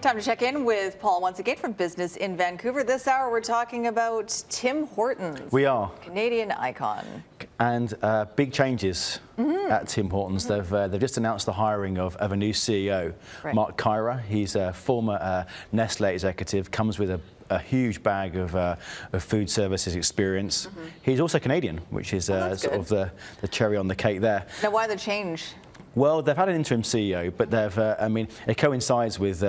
Time to check in with Paul once again from Business in Vancouver. This hour we're talking about Tim Hortons. We are. Canadian icon. And big changes at Tim Hortons. They've just announced the hiring of a new CEO, Mark Kyra. He's a former Nestle executive, comes with a huge bag of food services experience. He's also Canadian, which is sort of the cherry on the cake there. Now, why the change? Well, they've had an interim CEO, but they've, I mean, it coincides with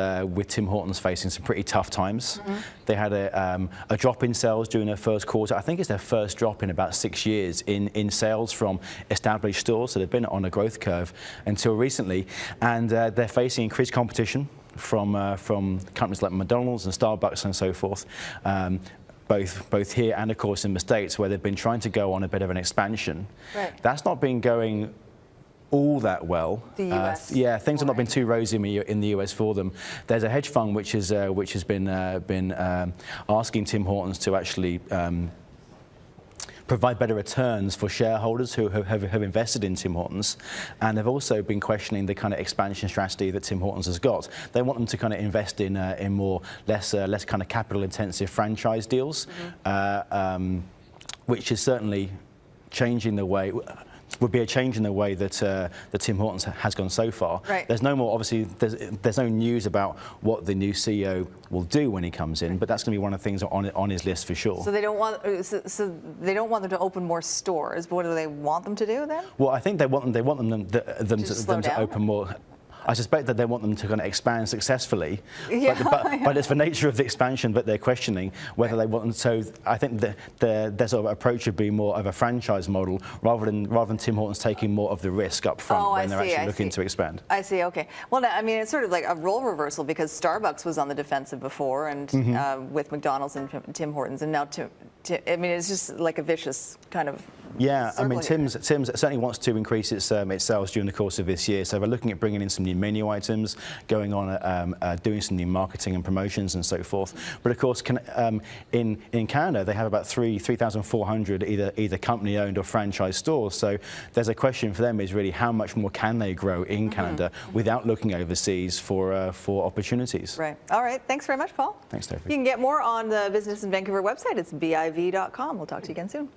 Tim Hortons facing some pretty tough times. They had a drop in sales during their first quarter. I think it's their first drop in about 6 years in sales from established stores. So they've been on a growth curve until recently, and they're facing increased competition from companies like McDonald's and Starbucks and so forth. Both here and, of course, in the States, where they've been trying to go on a bit of an expansion. That's not been going all that well. The US. Yeah, things have not been too rosy in the US for them. There's a hedge fund which has been asking Tim Hortons to actually provide better returns for shareholders who have invested in Tim Hortons, and they've also been questioning the kind of expansion strategy that Tim Hortons has got. They want them to kind of invest in less kind of capital intensive franchise deals, which is certainly changing the way. Would be a change in the way that Tim Hortons has gone so far. There's no more, obviously, there's no news about what the new CEO will do when he comes in, but that's going to be one of the things on his list for sure. So they don't want them to open more stores, but what do they want them to do then? Well, I think they want them to open more. I suspect that they want them to kind of expand successfully, but it's the nature of the expansion that they're questioning whether they want them. So I think that their sort of approach would be more of a franchise model rather than Tim Hortons taking more of the risk up front when they're actually looking to expand. I see. Okay. Well, I mean, it's sort of like a role reversal because Starbucks was on the defensive before, and with McDonald's and Tim Hortons, and now I mean, it's just like a vicious kind of. Yeah, I mean, Tim's certainly wants to increase its sales during the course of this year. So we're looking at bringing in some new menu items, going on doing some new marketing and promotions and so forth. But of course, in Canada, they have about 3,400 either company-owned or franchise stores. So there's a question for them is really how much more can they grow in Canada without looking overseas for opportunities. Right. All right. Thanks very much, Paul. Thanks, Sophie. You can get more on the Business in Vancouver website. It's BIV.com. We'll talk to you again soon.